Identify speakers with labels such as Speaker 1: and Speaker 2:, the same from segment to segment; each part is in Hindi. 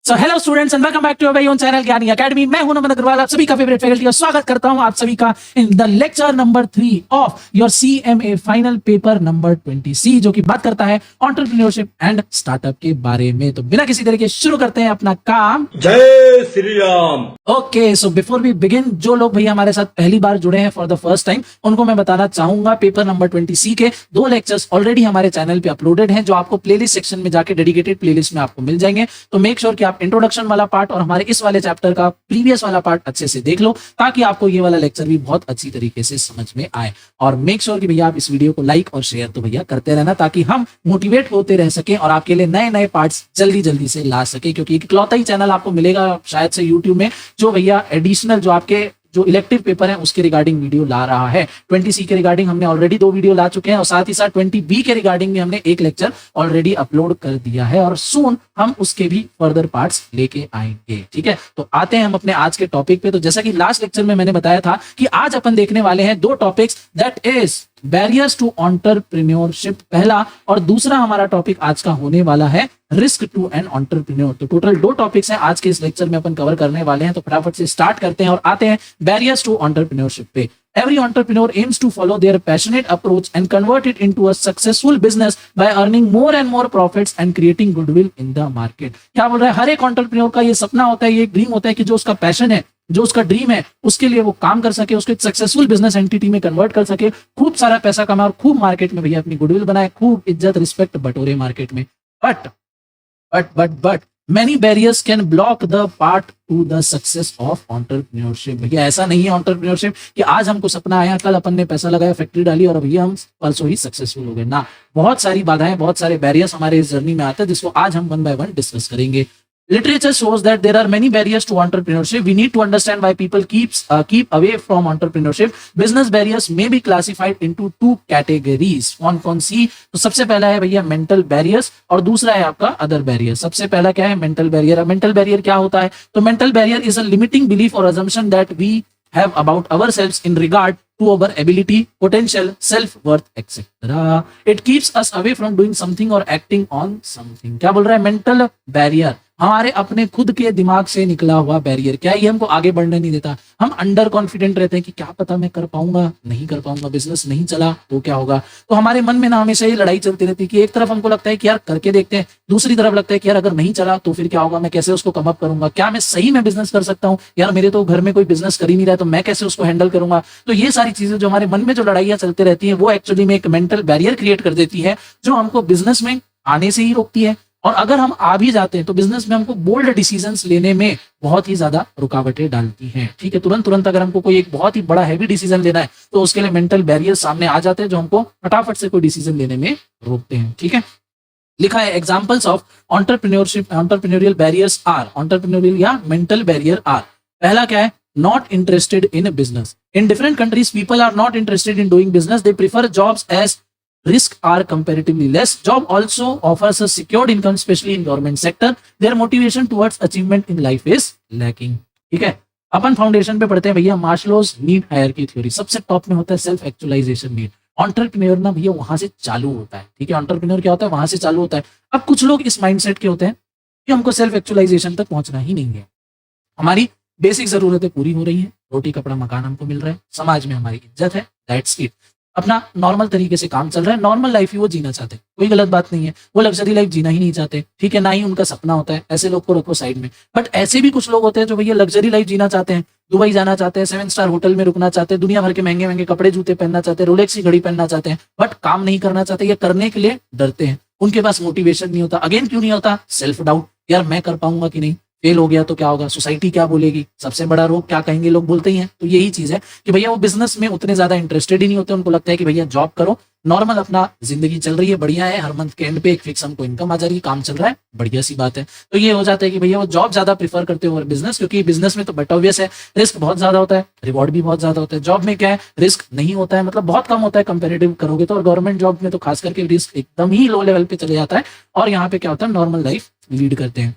Speaker 1: So hello students and welcome back to your own channel Gyani academy. मैं हूं नमन अग्रवाल, आप सभी का फेवरेट फैकल्टी और स्वागत करता हूं आप सभी का in the lecture number 3 of your CMA final paper number 20C, जो कि बात करता है एंटरप्रेन्योरशिप एंड स्टार्टअप के बारे में। तो बिना किसी तरीके शुरू करते हैं अपना काम।
Speaker 2: जय Shri Ram.
Speaker 1: Okay, so before we begin, जो लोग भैया हमारे साथ पहली बार जुड़े हैं फॉर द फर्स्ट टाइम, उनको मैं बताना चाहूंगा पेपर नंबर 20C के 2 लेक्चर्स ऑलरेडी हमारे चैनल पे अपलोडेड हैं, जो आपको प्लेलिस्ट सेक्शन में जाके डेडिकेटेड प्लेलिस्ट में आपको मिल जाएंगे। तो मेक श्योर कि आप इंट्रोडक्शन वाला पार्ट और हमारे इस वाले चैप्टर का प्रीवियस वाला पार्ट अच्छे से देख लो, ताकि आपको ये वाला लेक्चर भी बहुत अच्छी तरीके से समझ में आए। और मेक श्योर कि भैया आप इस वीडियो को लाइक और शेयर तो भैया करते रहना, ताकि हम मोटिवेट होते रह सके और आपके लिए नए नए पार्ट्स जल्दी जल्दी से ला सके, क्योंकि इकलौता ही चैनल आपको मिलेगा शायद से यूट्यूब में जो भैया एडिशनल जो आपके जो इलेक्टिव पेपर है उसके रिगार्डिंग वीडियो ला रहा है। 20C के रिगार्डिंग हमने ऑलरेडी 2 वीडियो ला चुके हैं और साथ ही साथ 20B के रिगार्डिंग में हमने 1 लेक्चर ऑलरेडी अपलोड कर दिया है और सून हम उसके भी फर्दर पार्ट्स लेके आएंगे। ठीक है, तो आते हैं हम अपने आज के टॉपिक पे। तो जैसा कि लास्ट लेक्चर में मैंने बताया था कि आज अपन देखने वाले हैं 2 topics, that is barriers to entrepreneurship पहला, और दूसरा हमारा टॉपिक आज का होने वाला है रिस्क टू एन एंटरप्रेन्योर। तो टोटल 2 टॉपिक्स हैं आज के इस लेक्चर में अपन कवर करने वाले हैं। तो फटाफट से स्टार्ट करते हैं और आते हैं बैरियर्स टू एंटरप्रेन्योरशिप पे। Every entrepreneur aims to follow their passionate approach and convert it into a successful business by earning more and more profits and creating goodwill in the market। क्या बोल रहा है, हर एक एंटरप्रेन्योर का ये सपना होता है, ये ड्रीम होता है कि जो उसका पैशन है, जो उसका ड्रीम है, उसके लिए वो काम कर सके, उसको एक सक्सेसफुल बिजनेस एंटिटी में कन्वर्ट कर सके, खूब सारा पैसा कमाए और खूब मार्केट में भैया अपनी गुडविल बनाए, खूब इज्जत रिस्पेक्ट बटोरे मार्केट में। But many barriers can block the path to the success of entrepreneurship। भैया ऐसा नहीं है एंटरप्रेन्योरशिप कि आज हमको सपना आया, कल अपन ने पैसा लगाया, फैक्ट्री डाली और भैया हम परसों ही सक्सेसफुल हो गए ना। बहुत सारी बाधाएं, बहुत सारे बैरियर्स हमारे इस जर्नी में आते हैं, जिसको आज हम 1 by 1 डिस्कस करेंगे। Literature shows that there are many barriers to entrepreneurship. We need to understand why people keep away from entrepreneurship. Business barriers may be classified into 2 categories. कौन सी? तो सबसे पहला है भैया मेंटल बैरियर्स और दूसरा है आपका अदर बैरियर। सबसे पहला क्या है? Mental barrier. मेंटल बैरियर क्या होता है? तो mental barrier is a limiting belief और assumption that we have about ourselves in regard to our ability, potential, self-worth, etc. It keeps us away from doing something or acting on something। क्या बोल रहा है? मेंटल बैरियर हमारे अपने खुद के दिमाग से निकला हुआ बैरियर। क्या ये हमको आगे बढ़ने नहीं देता? हम अंडर कॉन्फिडेंट रहते हैं कि क्या पता मैं कर पाऊंगा, नहीं कर पाऊंगा, बिजनेस नहीं चला तो क्या होगा। तो हमारे मन में ना हमेशा ये लड़ाई चलती रहती है कि एक तरफ हमको लगता है कि यार करके देखते हैं, दूसरी तरफ लगता है कि यार अगर नहीं चला तो फिर क्या होगा, मैं कैसे उसको कम अप करूंगा, क्या मैं सही में बिजनेस कर सकता हूँ, यार मेरे तो घर में कोई बिजनेस कर ही नहीं रहा है, तो मैं कैसे उसको हैंडल करूंगा। तो ये सारी चीजें जो हमारे मन में जो लड़ाइयां चलती रहती है, वो एक्चुअली में एक मेंटल बैरियर क्रिएट कर देती है, जो हमको बिजनेस में आने से ही रोकती है। और अगर हम आ भी जाते हैं तो बिजनेस में हमको बोल्ड डिसीजंस लेने में बहुत ही ज्यादा रुकावटें डालती हैं। ठीक है, तुरंत अगर हमको कोई एक बहुत ही बड़ा हैवी डिसीजन लेना है तो उसके लिए मेंटल बैरियर सामने आ जाते हैं, जो हमको फटाफट से कोई डिसीजन लेने में रोकते हैं। ठीक है, लिखा है examples of entrepreneurial barriers are, entrepreneurial या मेंटल बैरियर आर। पहला क्या है? Not interested in business. In different countries people are not interested in doing business, they prefer jobs as risk are comparatively less. Job also offers a secured income, especially in government sector. Their motivation towards achievement in life is lacking। ठीक है, अपन फाउंडेशन पे पढ़ते हैं भैया मास्लोज नीड हायरार्की थ्योरी। सबसे टॉप में होता है सेल्फ एक्चुअलाइजेशन नीड। एंटरप्रेन्योर ना भैया वहां से चालू होता है। ठीक है, एंटरप्रेन्योर क्या होता है? वहां से चालू होता है। अब कुछ लोग इस माइंडसेट के होते हैं कि हमको सेल्फ एक्चुअलाइजेशन तक पहुंचना ही नहीं है, हमारी बेसिक जरूरतें पूरी हो रही है, रोटी कपड़ा मकान हमको मिल रहा है, समाज में हमारी इज्जत है, दैट्स इट, अपना नॉर्मल तरीके से काम चल रहा है, नॉर्मल लाइफ ही वो जीना चाहते हैं, कोई गलत बात नहीं है। वो लग्जरी लाइफ जीना ही नहीं चाहते, ठीक है, ना ही उनका सपना होता है, ऐसे लोग को रखो साइड में। बट ऐसे भी कुछ लोग होते हैं जो भैया लग्जरी लाइफ जीना चाहते हैं, दुबई जाना चाहते हैं, 7 स्टार होटल में रुकना चाहते हैं, दुनिया भर के महंगे महंगे कपड़े जूते पहनना चाहते हैं, रोलेक्स की घड़ी पहनना चाहते हैं, बट काम नहीं करना चाहते या करने के लिए डरते हैं, उनके पास मोटिवेशन नहीं होता। अगेन क्यों नहीं होता? सेल्फ डाउट, यार मैं कर पाऊंगा कि नहीं, फेल हो गया तो क्या होगा, सोसाइटी क्या बोलेगी, सबसे बड़ा रोग क्या कहेंगे लोग, बोलते ही हैं। तो यही चीज है कि भैया वो बिजनेस में उतने ज्यादा इंटरेस्टेड ही नहीं होते, उनको लगता है कि भैया जॉब करो, नॉर्मल अपना जिंदगी चल रही है, बढ़िया है, हर मंथ के एंड पे एक फिक्स हमको इनकम आ जा रही है, काम चल रहा है, बढ़िया सी बात है। तो ये हो जाता है कि भैया वो जॉब ज्यादा प्रीफर करते हो बिजनेस, क्योंकि बिजनेस में तो बट ऑब्वियस है रिस्क बहुत ज्यादा होता है, रिवॉर्ड भी बहुत ज्यादा होता है। जॉब में क्या है? रिस्क नहीं होता है, मतलब बहुत कम होता है कंपेरेटिव करोगे तो। और गवर्नमेंट जॉब में तो खास करके रिस्क एकदम ही लो लेवल पे चले जाता है, और यहाँ पे क्या होता है? नॉर्मल लाइफ लीड करते हैं।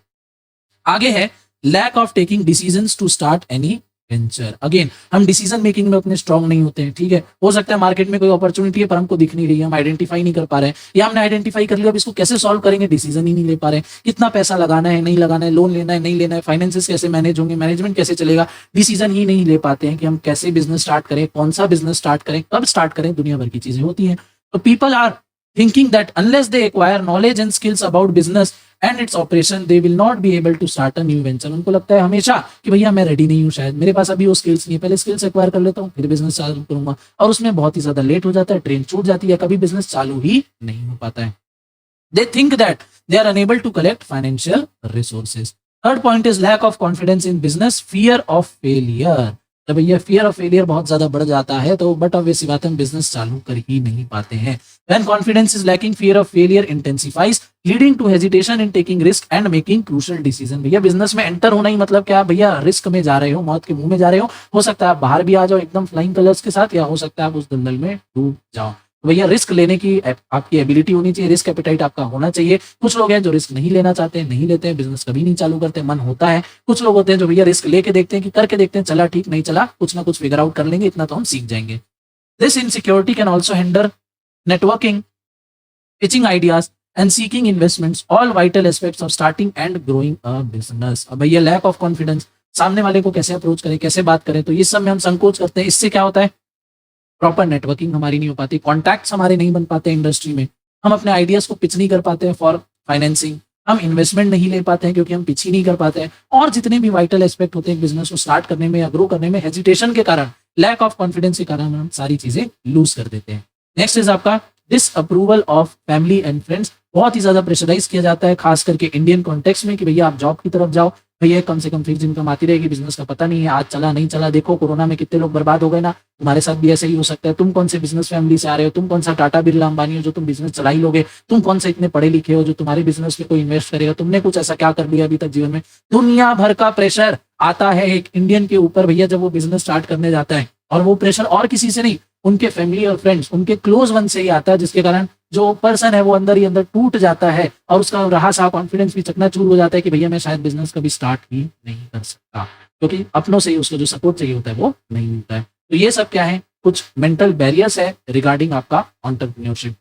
Speaker 1: आगे है lack of taking decisions to start any venture. Again हम डिसीजन मेकिंग में उतने स्ट्रांग नहीं होते हैं, ठीक है। हो सकता है मार्केट में कोई अपॉर्चुनिटी है पर हमको दिख नहीं रही है, हम आइडेंटिफाई नहीं कर पा रहे हैं, या हमने आइडेंटिफाई कर लिया अब इसको कैसे सॉल्व करेंगे डिसीजन ही नहीं ले पा रहे हैं। कितना पैसा लगाना है, नहीं लगाना है, लोन लेना है, नहीं लेना है, फाइनेंसेस कैसे मैनेज होंगे, मैनेजमेंट कैसे चलेगा, डिसीजन ही नहीं ले पाते हैं कि हम कैसे बिजनेस स्टार्ट करें, कौन सा बिजनेस स्टार्ट करें, कब स्टार्ट करें, दुनिया भर की चीजें होती हैं। तो people are thinking that unless they acquire knowledge and skills about business and its operation, they will not be able to start a new venture। उनको लगता है हमेशा कि भैया मैं रेडी नहीं हूँ, शायद मेरे पास अभी वो स्किल्स नहीं है, पहले स्किल्स एक्वायर कर लेता हूँ फिर बिजनेस चालू करूंगा, और उसमें बहुत ही ज्यादा लेट हो जाता है, ट्रेन छूट जाती है, कभी बिजनेस चालू ही नहीं हो पाता है। They think that they are unable to collect financial resources। Third point is lack of confidence in business, fear of failure। जब भैया फियर ऑफ फेलियर बहुत ज्यादा बढ़ जाता है तो बट ऑब्वियसली बात है हम बिजनेस चालू कर ही नहीं पाते हैं। When confidence is lacking, fear of failure intensifies, leading to hesitation in taking risk and making crucial decision। भैया बिजनेस में एंटर होना ही मतलब क्या, भैया रिस्क में जा रहे हो, मौत के मुंह में जा रहे हो सकता है आप बाहर भी आ जाओ एकदम फ्लाइंग कलर्स के साथ, या हो सकता है आप उस दलदल में डूब जाओ। भैया रिस्क लेने की आपकी एबिलिटी होनी चाहिए, रिस्क एपेटाइट आपका होना चाहिए। कुछ लोग हैं जो रिस्क नहीं लेना चाहते हैं, नहीं लेते हैं, बिजनेस कभी नहीं चालू करते, मन होता है। कुछ लोग होते हैं जो भैया रिस्क लेके देखते हैं कि करके देखते हैं, चला ठीक नहीं चला, कुछ ना कुछ फिगर आउट कर लेंगे, इतना तो हम सीख जाएंगे। This insecurity can also hinder networking, pitching ideas and seeking investments, all vital aspects of starting and growing a business। अब भैया लैक ऑफ कॉन्फिडेंस, सामने वाले को कैसे अप्रोच करें, कैसे बात करें, तो ये सब में हम संकोच करते हैं। इससे क्या होता है, प्रॉपर नेटवर्किंग हमारी नहीं हो पाती, कॉन्टैक्ट्स हमारे नहीं बन पाते इंडस्ट्री में, हम अपने आइडियाज को पिच नहीं कर पाते हैं फॉर फाइनेंसिंग, हम इन्वेस्टमेंट नहीं ले पाते हैं क्योंकि हम पिच ही नहीं कर पाते हैं, और जितने भी वाइटल एस्पेक्ट होते हैं बिजनेस को स्टार्ट करने में या ग्रो करने में, हेजिटेशन के कारण, लैक ऑफ कॉन्फिडेंस के कारण हम सारी चीजें लूज कर देते हैं। नेक्स्ट इज आपका disapproval of family and friends. बहुत ही ज्यादा प्रेशराइज किया जाता है खास करके इंडियन कॉन्टेक्स्ट में कि भैया आप जॉब की तरफ जाओ, भैया कम से कम फिक्स इनकम आती रहेगी, बिजनेस का पता नहीं है आज चला नहीं चला, देखो कोरोना में कितने लोग बर्बाद हो गए ना, तुम्हारे साथ भी ऐसे ही हो सकता है। तुम कौन से बिजनेस फैमिली से आ रहे हो, तुम कौन सा टाटा बिरला अंबानी हो जो तुम बिजनेस चला ही लोगे, तुम कौन से इतने पढ़े लिखे हो जो तुम्हारे बिजनेस में कोई इन्वेस्ट करेगा, तुमने कुछ ऐसा क्या कर लिया अभी तक जीवन में। दुनिया भर का प्रेशर आता है एक इंडियन के ऊपर भैया जब वो बिजनेस स्टार्ट करने जाता है, और वो प्रेशर और किसी से नहीं, उनके फैमिली और फ्रेंड्स, उनके क्लोज वन से ही आता है, जिसके कारण जो पर्सन है वो अंदर ही अंदर टूट जाता है और उसका रहा सा कॉन्फिडेंस भी चकनाचूर हो जाता है कि भैया मैं शायद बिजनेस कभी स्टार्ट ही नहीं कर सकता, क्योंकि अपनों से ही उसको जो सपोर्ट चाहिए होता है वो नहीं मिलता है। तो ये सब क्या है, कुछ मेंटल बैरियर्स है रिगार्डिंग आपका एंटरप्रेन्योरशिप।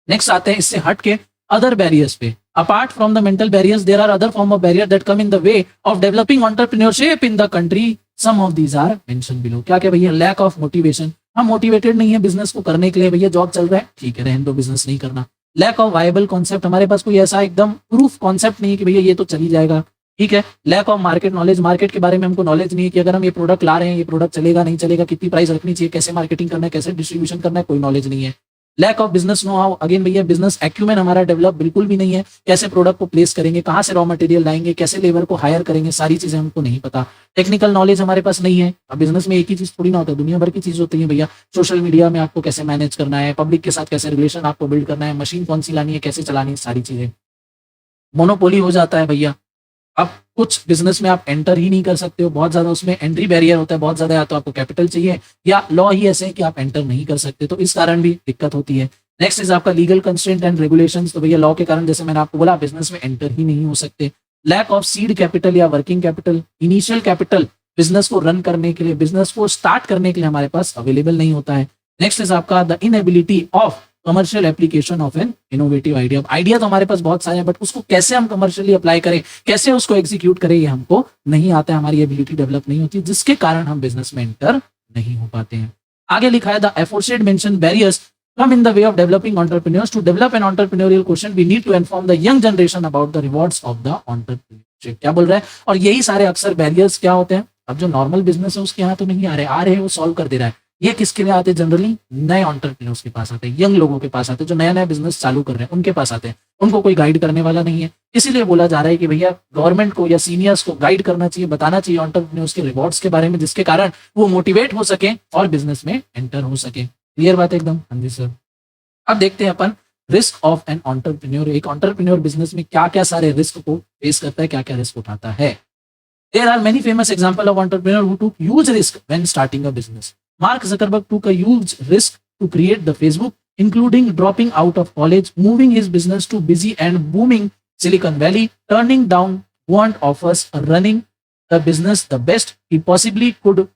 Speaker 1: नेक्स्ट आते हैं इससे हट के अदर बैरियर्स पे। Apart from the mental barriers there are other form of barrier that come in the way of developing entrepreneurship in the country. Some of these are mention below. क्या क्या भैया, लैक ऑफ मोटिवेशन, हम मोटिवेटेड नहीं है बिजनेस को करने के लिए, भैया जॉब चल रहा है ठीक है रहने दो, बिजनेस नहीं करना। लैक ऑफ वायबल कॉन्सेप्ट, हमारे पास कोई ऐसा एकदम प्रूफ कॉन्सेप्ट नहीं है कि भैया ये तो चली जाएगा, ठीक है। Lack of market knowledge, market के बारे में हमको नॉलेज नहीं है कि अगर हम ये प्रोडक्ट ला रहे हैं ये प्रोडक्ट चलेगा नहीं चलेगा, कितनी प्राइस रखनी चाहिए, कैसे मार्केटिंग करना है, कैसे डिस्ट्रीब्यूशन करना है, कोई नॉलेज नहीं है। Lack of business know how, again भैया बिजनेस एक्यूमेन हमारा डेवलप बिल्कुल भी नहीं है, कैसे प्रोडक्ट को प्लेस करेंगे, कहाँ से रॉ मटेरियल लाएंगे, कैसे लेबर को हायर करेंगे, सारी चीजें हमको नहीं पता। टेक्निकल नॉलेज हमारे पास नहीं है। अब बिजनेस में एक ही चीज थोड़ी ना होता है, दुनिया भर की चीज होती है भैया। सोशल मीडिया में आपको कैसे मैनेज करना है, पब्लिक के साथ कैसे रिलेशन आपको बिल्ड करना है, मशीन कौन सी लानी है, कैसे चलानी है, सारी चीजें। मोनोपोली हो जाता है भैया। अब कुछ बिजनेस में आप एंटर ही नहीं कर सकते हो, बहुत ज्यादा उसमें एंट्री बैरियर होता है बहुत ज्यादा, या तो आपको कैपिटल चाहिए या लॉ ही ऐसे है कि आप एंटर नहीं कर सकते, तो इस कारण भी दिक्कत होती है। नेक्स्ट इज आपका लीगल कंस्ट्रेंट एंड रेगुलेशंस, तो भैया लॉ के कारण जैसे मैंने आपको बोला बिजनेस में एंटर ही नहीं हो सकते। लैक ऑफ सीड कैपिटल या working capital, initial capital business को रन करने के लिए, बिजनेस को स्टार्ट करने के लिए हमारे पास अवेलेबल नहीं होता है। नेक्स्ट इज आपका the inability of commercial application of an innovative idea. Idea तो हमारे पास बहुत सारे हैं बट उसको कैसे हम कमर्शियली अप्लाई करें, कैसे उसको एग्जीक्यूट करें, ये हमको नहीं आता है, हमारी एबिलिटी डेवलप नहीं होती, जिसके कारण हम बिजनेस में एंटर नहीं हो पाते हैं। आगे लिखा है the aforesaid mention barriers come in the way of developing entrepreneurs. To develop an entrepreneurial quotient, we need to inform the young generation about the rewards of the entrepreneurship। क्या बोल रहा है, और यही सारे अक्सर बैरियर्स क्या होते हैं, अब जो नॉर्मल बिजनेस है उसके यहाँ तो नहीं आ रहे वो सॉल्व कर दे रहा है। ये किसके लिए आते हैं, जनरली नए एंटरप्रेन्योर्स के पास आते हैं, यंग लोगों के पास आते हैं, जो नया नया बिजनेस चालू कर रहे हैं उनके पास आते हैं, उनको कोई गाइड करने वाला नहीं है। इसीलिए बोला जा रहा है कि भैया गवर्नमेंट को या सीनियर्स को गाइड करना चाहिए, बताना चाहिए एंटरप्रेन्योर्स के रिवॉर्ड्स के बारे में, जिसके कारण वो मोटिवेट हो सके और बिजनेस में एंटर हो सके। क्लियर बात है एकदम? हाँ जी सर। अब देखते हैं अपन रिस्क ऑफ एन एंटरप्रेन्योर। एक एंटरप्रेन्योर बिजनेस में क्या क्या सारे रिस्क को फेस करता है, क्या क्या रिस्क उठाता है। There are many famous example of entrepreneur who took huge risk when starting a business. Mark Zuckerberg took a huge risk to create the Facebook, including dropping out of college, moving his business to busy and booming Silicon Valley, turning down warrant offers, running the business the best he possibly could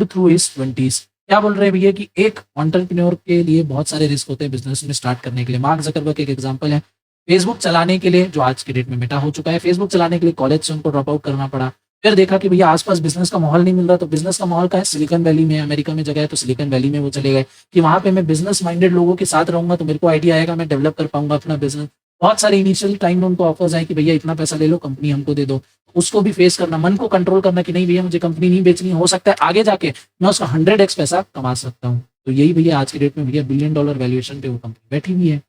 Speaker 1: through his 20s। क्या बोल रहे हैं भैया कि एक एंटरप्रेन्योर के लिए बहुत सारे रिस्क होते हैं बिजनेस में स्टार्ट करने के लिए। मार्क जकरबर्ग एक एग्जांपल है। फेसबुक चलाने के लिए, जो आज के डेट में मेटा हो चुका है, फेसबुक चलाने के लिए कॉलेज से उनको ड्रॉप आउट करना पड़ा। फिर देखा कि भैया आसपास बिजनेस का माहौल नहीं मिल रहा, तो बिजनेस का माहौल का है सिलिकॉन वैली में, अमेरिका में जगह है, तो सिलिकॉन वैली में वो चले गए कि वहां पे मैं बिजनेस माइंडेड लोगों के साथ रहूंगा तो मेरे को आइडिया आएगा, मैं डेवलप कर पाऊंगा अपना बिजनेस। बहुत सारे इनिशियल टाइम में उनको ऑफर्स आए कि भैया इतना पैसा ले लो, कंपनी हमको दे दो। उसको भी फेस करना, मन को कंट्रोल करना कि नहीं भैया मुझे कंपनी नहीं बेचनी, हो सकता है आगे जाके मैं उसका 100x पैसा कमा सकता हूँ। तो यही भैया आज के डेट में भैया $1 बिलियन वैल्यूएशन पे वो कंपनी बैठी हुई है।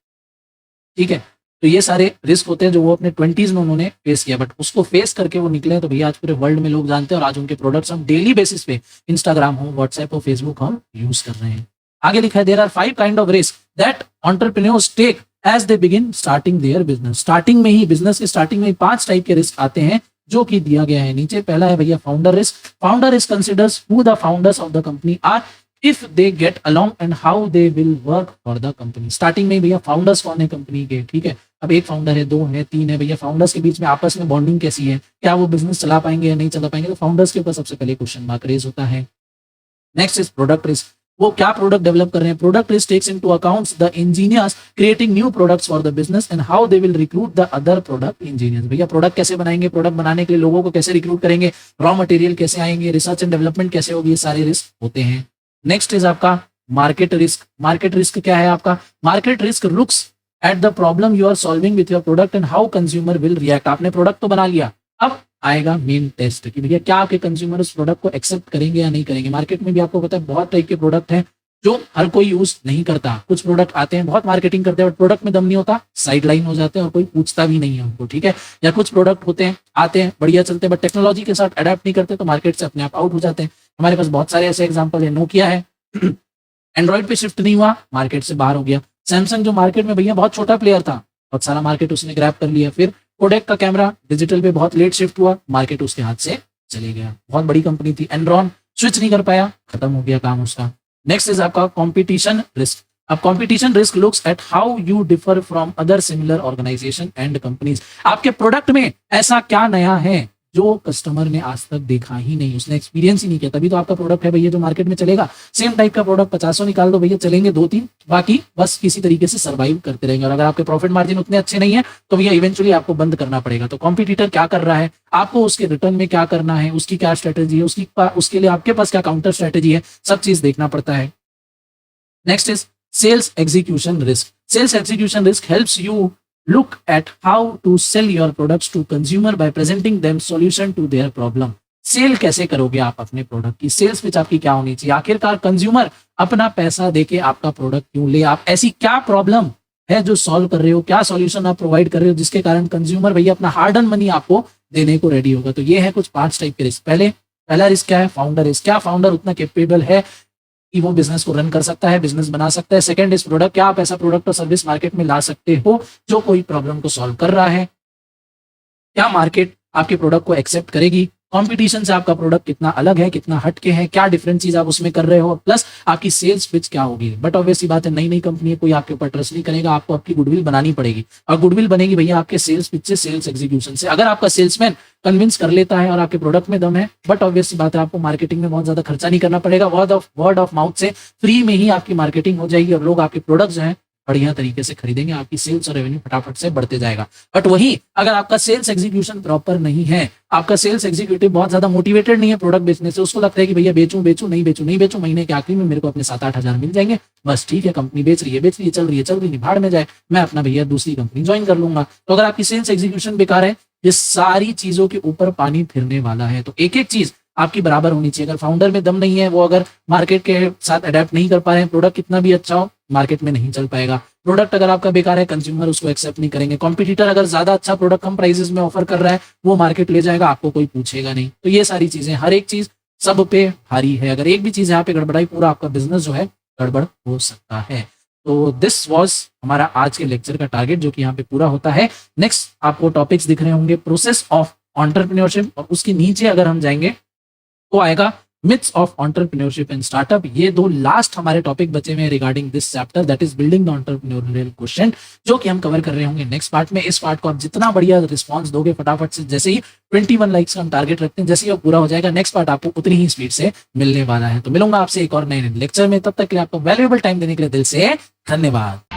Speaker 1: ठीक है, तो ये सारे रिस्क होते हैं जो वो अपने 20s में उन्होंने फेस किया, बट उसको फेस करके वो निकले हैं। तो भैया आज पूरे वर्ल्ड में लोग जानते हैं और आज उनके प्रोडक्ट्स हम डेली बेसिस पे इंस्टाग्राम हो, व्हाट्सएप हो, फेसबुक हम यूज कर रहे हैं। आगे लिखा है there are 5 kind of risk that entrepreneurs take as they begin starting their business. Starting में ही, बिजनेस के स्टार्टिंग में ही 5 टाइप के रिस्क आते हैं जो कि दिया गया है नीचे। पहला है भैया founder risk. Founder risk considers who the founders of the company are, if they get along and how they will work for the company. Starting में भैया फाउंडर्स कौन है कंपनी के, ठीक है। अब एक फाउंडर है, 2 है, 3 है, भैया फाउंडर्स के बीच में आपस में बॉन्डिंग कैसी है, क्या वो बिजनेस चला पाएंगे या नहीं चला पाएंगे, तो फाउंडर्स के ऊपर सबसे पहले क्वेश्चन मार्क रेज होता है। Next is product risk. वो क्या प्रोडक्ट डेवलप कर रहे हैं। Product risk takes into accounts the engineers creating new products for the business and how they will recruit the other product engineers. भैया प्रोडक्ट कैसे बनाएंगे, प्रोडक्ट बनाने के लिए लोगों को कैसे रिक्रूट करेंगे, रॉ मटेरियल कैसे आएंगे, रिसर्च एंड डेवलपमेंट कैसे होगी, ये सारे रिस्क होते हैं। नेक्स्ट इज आपका मार्केट रिस्क। मार्केट रिस्क क्या है आपका। Market risk looks at the problem you are solving with your product and how consumer will react. आपने प्रोडक्ट तो बना लिया, अब आएगा मेन टेस्ट कि भैया क्या आपके कंज्यूमर उस प्रोडक्ट को एक्सेप्ट करेंगे या नहीं करेंगे। मार्केट में भी आपको पता है बहुत टाइप के प्रोडक्ट हैं जो हर कोई यूज नहीं करता। कुछ प्रोडक्ट आते हैं, बहुत मार्केटिंग करते हैं, बट प्रोडक्ट में दम नहीं होता, साइड लाइन हो जाते हैं और कोई पूछता भी नहीं है उनको, ठीक है। या कुछ प्रोडक्ट होते हैं, आते हैं, बढ़िया चलते हैं, बट टेक्नोलॉजी के साथ अडेप्ट नहीं करते तो मार्केट से अपने आप आउट हो जाते हैं। हमारे पास बहुत सारे ऐसे एग्जाम्पल है। नोकिया है, एंड्रॉइड पे शिफ्ट नहीं हुआ, मार्केट से बाहर हो गया। सैमसंग जो मार्केट में भैया बहुत छोटा प्लेयर था, बहुत सारा मार्केट उसने ग्रैब कर लिया। फिर कोडेक का कैमरा डिजिटल पे बहुत लेट शिफ्ट हुआ, मार्केट उसके हाथ से चले गया। बहुत बड़ी कंपनी थी, एनरॉन स्विच नहीं कर पाया, खत्म हो गया काम उसका। नेक्स्ट इज आपका कंपटीशन रिस्क। अब competition risk looks at how you differ from other similar organisation and companies. आपके प्रोडक्ट में ऐसा क्या नया है जो कस्टमर ने आज तक देखा ही नहीं, उसने एक्सपीरियंस ही नहीं किया, तभी तो आपका प्रोडक्ट है भैया जो मार्केट में चलेगा। सेम टाइप का प्रोडक्ट 50 निकाल दो भैया, चलेंगे 2-3, बाकी बस किसी तरीके से सर्वाइव करते रहेंगे। और अगर आपके प्रॉफिट मार्जिन उतने अच्छे नहीं है तो भैया इवेंचुअली आपको बंद करना पड़ेगा। तो कॉम्पिटिटर क्या कर रहा है, आपको उसके रिटर्न में क्या करना है, उसकी क्या स्ट्रेटेजी है, उसके लिए आपके पास क्या काउंटर स्ट्रेटेजी है, सब चीज देखना पड़ता है। Next is sales execution risk. Sales execution risk helps you look at how to sell your products to consumer by presenting them solution to their problem। Sale कैसे करोगे आप अपने प्रोडक्ट की, सेल्स पिच आपकी क्या होनी चाहिए, आखिरकार कंज्यूमर अपना पैसा देके आपका प्रोडक्ट क्यों ले, आप ऐसी क्या प्रॉब्लम है जो सॉल्व कर रहे हो, क्या सॉल्यूशन आप प्रोवाइड कर रहे हो जिसके कारण कंज्यूमर भैया अपना हार्ड अर्न मनी आपको देने को रेडी होगा। तो ये है कुछ 5 टाइप के रिस्क। पहला रिस्क क्या है, फाउंडर रिस्क। क्या फाउंडर उतना कैपेबल है कि वो बिजनेस को रन कर सकता है, बिजनेस बना सकता है। Second is product. क्या आप ऐसा प्रोडक्ट और सर्विस मार्केट में ला सकते हो जो कोई प्रॉब्लम को सॉल्व कर रहा है। क्या मार्केट आपके प्रोडक्ट को एक्सेप्ट करेगी। कंपटीशन से आपका प्रोडक्ट कितना अलग है, कितना हटके है, क्या डिफरेंट चीज आप उसमें कर रहे हो, प्लस आपकी सेल्स पिच क्या होगी। बट ऑब्वियसली बात है, नई नई कंपनी है, कोई आपके ऊपर ट्रस्ट नहीं करेगा, आपको आपकी गुडविल बनानी पड़ेगी। और गुडविल बनेगी भैया आपके सेल्स पिच से, सेल्स एग्जीक्यूशन से। अगर आपका सेल्समैन कन्विंस कर लेता है और आपके प्रोडक्ट में दम है, बट ऑब्वियसली बात है आपको मार्केटिंग में बहुत ज्यादा खर्चा नहीं करना पड़ेगा। वर्ड ऑफ माउथ से फ्री में ही आपकी मार्केटिंग हो जाएगी और लोग आपके प्रोडक्ट जो है बढ़िया तरीके से खरीदेंगे, आपकी सेल्स और रेवेन्यू फटाफट से बढ़ते जाएगा। बट वही अगर आपका सेल्स एग्जीक्यूशन प्रॉपर नहीं है, आपका सेल्स एग्जीक्यूटिव बहुत ज्यादा मोटिवेटेड नहीं है प्रोडक्ट बेचने से, उसको लगता है कि भैया बेचूं बेचूं नहीं बेचूं नहीं बेचूं, महीने के आखिरी में मेरे को अपने 7-8 हजार मिल जाएंगे, बस ठीक है, कंपनी बेच रही है, चल रही है, भाड़ में जाए, मैं अपना भैया दूसरी कंपनी ज्वाइन कर लूंगा। तो अगर आपकी सेल्स एग्जीक्यूशन बेकार है, ये सारी चीजों के ऊपर पानी फिरने वाला है। तो एक एक चीज आपकी बराबर होनी चाहिए। अगर फाउंडर में दम नहीं है, वो अगर मार्केट के साथ अडेप्ट नहीं कर पा रहे हैं, प्रोडक्ट कितना भी अच्छा हो मार्केट में नहीं चल पाएगा। प्रोडक्ट अगर आपका बेकार है, कंज्यूमर उसको एक्सेप्ट नहीं करेंगे। कॉम्पिटिटर अगर ज्यादा अच्छा प्रोडक्ट कम प्राइसेस में ऑफर कर रहा है, वो मार्केट ले जाएगा, आपको कोई पूछेगा नहीं। तो ये सारी चीजें, हर एक चीज सब पे भारी है। अगर एक भी चीज यहाँ पे गड़बड़ाई, पूरा आपका बिजनेस जो है गड़बड़ हो सकता है। तो दिस वाज हमारा आज के लेक्चर का टारगेट, जो कि यहाँ पे पूरा होता है। नेक्स्ट आपको टॉपिक्स दिख रहे होंगे, प्रोसेस ऑफ एंटरप्रेन्योरशिप, और उसके नीचे अगर हम जाएंगे तो आएगा myths of entrepreneurship and startup. ये दो लास्ट हमारे टॉपिक बचे हुए हैं regarding this chapter, that is building the entrepreneurial question, जो कि हम कवर कर रहे होंगे नेक्स्ट पार्ट में। इस पार्ट को आप जितना बढ़िया रिस्पांस दोगे फटाफट से, जैसे ही 21 लाइक्स का हम टारगेट रखते हैं, जैसे ही वो पूरा हो जाएगा नेक्स्ट पार्ट आपको उतनी ही स्पीड से मिलने वाला है। तो मिलूंगा आपसे एक और नए लेक्चर में, तब तक के लिए आपको वैल्यूएबल टाइम देने के लिए दिल से धन्यवाद।